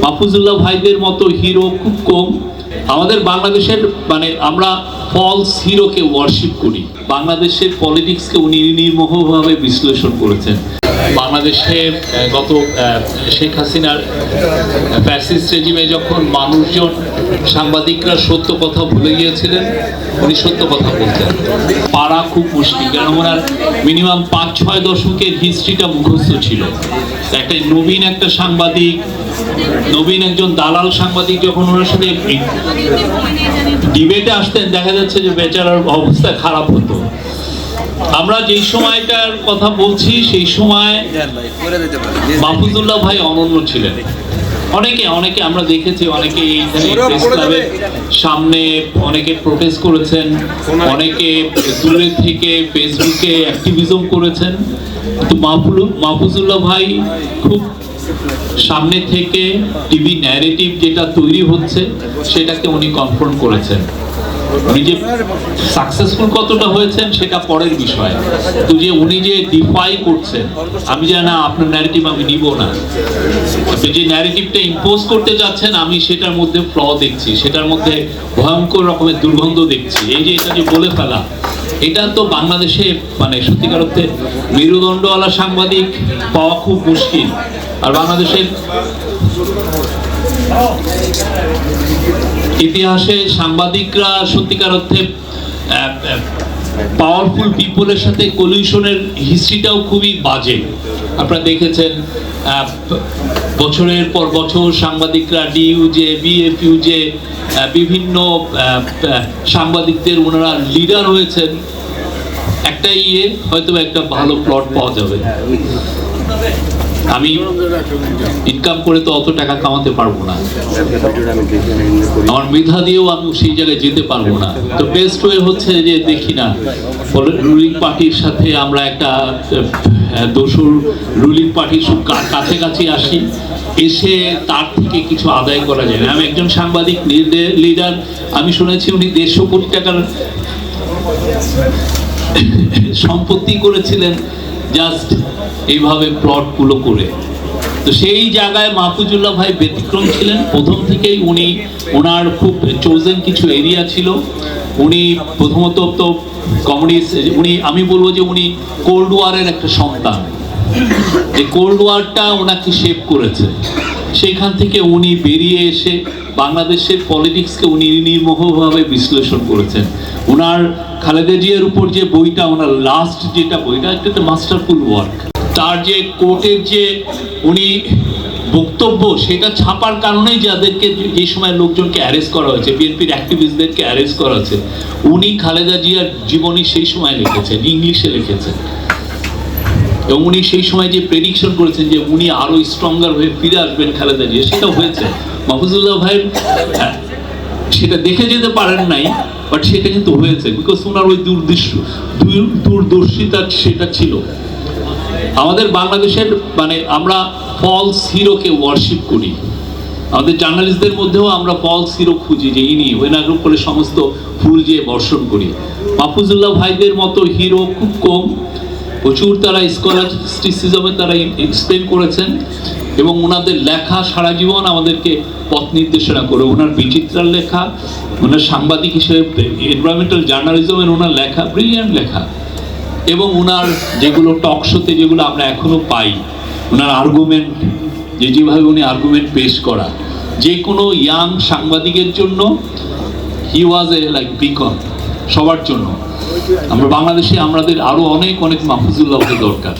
মাহফুজুল্লাহ ভাইদের মতো হিরো খুব কম। আমাদের বাংলাদেশের আমরা ফলস হিরোকে ওয়ার্শিপ করি। বাংলাদেশের পলিটিক্সকে উনি নির্মোহভাবে বিশ্লেষণ করেছেন। বাংলাদেশে গত শেখ হাসিনার ফ্যাসিস্ট রেজিমে যখন মানুষজন সাংবাদিকরা সত্য কথা ভুলে গিয়েছিলেন, উনি সত্য কথা বলতেন। পারা খুব মুশকিল, কারণ ওনার মিনিমাম ৫-৬ দশকের হিস্ট্রিটা মুখস্থ ছিল। একটা নবীন সাংবাদিক, নবীন একজন দালাল সাংবাদিক যখন ওনার সাথে ডিবেটে আসতেন, দেখা যাচ্ছে যে বেচারার অবস্থা খারাপ হতো। আমরা যেই সময়টার কথা বলছি সেই সময় মাহফুজুল্লাহ ভাই অনন্য ছিলেন। অনেকে আমরা দেখেছি, অনেকে এইখানে প্রেস ক্লাবের সামনে অনেকে প্রোটেস্ট করেছেন, অনেকে দূরে থেকে ফেসবুকে অ্যাক্টিভিজম করেছেন। কিন্তু মাহফুজুল্লাহ ভাই খুব সামনে থেকে টিভি ন্যারেটিভ যেটা তৈরি হচ্ছে সেটাকে উনি কনফ্রন্ট করেছেন। উনি যে সাকসেসফুল কতটা হয়েছেন সেটা পরের বিষয়, তো যে উনি যে ডিফাই করছেন, আমি জানি না আপনার ন্যারেটিভ আমি নিব না, আপনি যে ন্যারেটিভটা ইম্পোজ করতে যাচ্ছেন আমি সেটার মধ্যে ফ্ল দেখছি, সেটার মধ্যে ভয়ঙ্কর রকমের দুর্গন্ধ দেখছি। এই যে এটা যে বলে ফেলা, এটা তো বাংলাদেশে সত্যিকার অর্থে মেরুদণ্ডওয়ালা সাংবাদিক পাওয়া খুব মুশকিল। আর বাংলাদেশের ইতিহাসে সাংবাদিকরা সত্যিকার অর্থে পাওয়ারফুল পিপলের সাথে কলিউশনের হিস্ট্রিটাও খুবই বাজে। আপনারা দেখেছেন বছরের পর বছর সাংবাদিকরা ডিইউজে, বিএফইউজে বিভিন্ন সাংবাদিকদের ওনারা লিডার হয়েছেন। হয়তো একটা ভালো প্লট পাওয়া যাবে। আমি ইনকাম করে তো অত টাকা কামাতে পারবো না, আমার মেধা দিয়েও আমি সেই জায়গায় যেতে পারবো না। তো বেস্ট ওয়ে হচ্ছে যে দেখি না রুলিং পার্টির সাথে আমরা একটা দোসর রুলিং পার্টির কাছাকাছি আসি, এসে তার থেকে কিছু আদায় করা যায় না। আমি একজন সাংবাদিক লিডার, আমি শুনেছি উনি 150 কোটি টাকার সম্পত্তি করেছিলেন জাস্ট এইভাবে প্লটগুলো করে। তো সেই জায়গায় মাহফুজুল্লাহ ভাই ব্যতিক্রম ছিলেন। প্রথম থেকেই ওনার খুব চোজেন কিছু এরিয়া ছিল। উনি প্রথমত তো কমিউনিস্ট, আমি বলবো যে উনি কোল্ড ওয়ারের একটা সন্তান, যে কোল্ড ওয়ারটা ওনাকে শেপ করেছে। সেখান থেকে উনি বেরিয়ে এসে বাংলাদেশের পলিটিক্সকে উনি নির্মোহভাবে বিশ্লেষণ করেছেন। ওনার খালেদা জিয়ার উপর যে বইটা, ওনার লাস্ট যেটা বইটা, একটা মাস্টারফুল ওয়ার্ক। তার যে কোর্টের যে উনি বক্তব্য, সেটা ছাপার কারণেই যাদেরকে যে সময় লোকজনকে অ্যারেস্ট করা হয়েছে, বিএনপির অ্যাক্টিভিস্টদেরকে অ্যারেস্ট করা হয়েছে, উনি খালেদা জিয়ার জীবনী সেই সময় লিখেছেন, ইংলিশে লিখেছেন। এবং উনি সেই সময় যে প্রেডিকশন করেছেন যে উনি আরো স্ট্রঙ্গার হয়ে ফিরে আসবেন খালেদা জিয়া, সেটা হয়েছে। মাহফুজুল্লাহ ভাই সেটা দেখে যেতে পারেন নাই, বাট সেটা কিন্তু হয়েছে, বিকজ ওনার ওই দূরদর্শিতা সেটা ছিল। আমাদের বাংলাদেশের আমরা ফলস হিরোকে ওয়ার্শিপ করি। আমাদের জার্নালিস্টদের মধ্যেও আমরা ফলস হিরো খুঁজি, যে ইনি ওনার উপরে সমস্ত ফুল দিয়ে বর্ষণ করি। মাহফুজুল্লাহ ভাইদের মতো হিরো খুব কম। প্রচুর তারা স্কলাস্টিসিজমে তারা এক্সপ্লেন করেছেন, এবং ওনাদের লেখা সারা জীবন আমাদেরকে পথ নির্দেশনা করে। ওনার বিচিত্রার লেখা, ওনার সাংবাদিক হিসেবে এনভায়রনমেন্টাল জার্নালিজমের ওনার লেখা, ব্রিলিয়ান্ট লেখা। এবং ওনার যেগুলো টক শোতে যেগুলো আমরা এখনো পাই, ওনার আর্গুমেন্ট, যেভাবে উনি আর্গুমেন্ট পেশ করা, যে কোনো ইয়াং সাংবাদিকের জন্য হি ওয়াজ এ লাইক বিকন, সবার জন্য। আমরা বাংলাদেশে আমাদের আরো অনেক মাহফুজুল্লাহকে দরকার।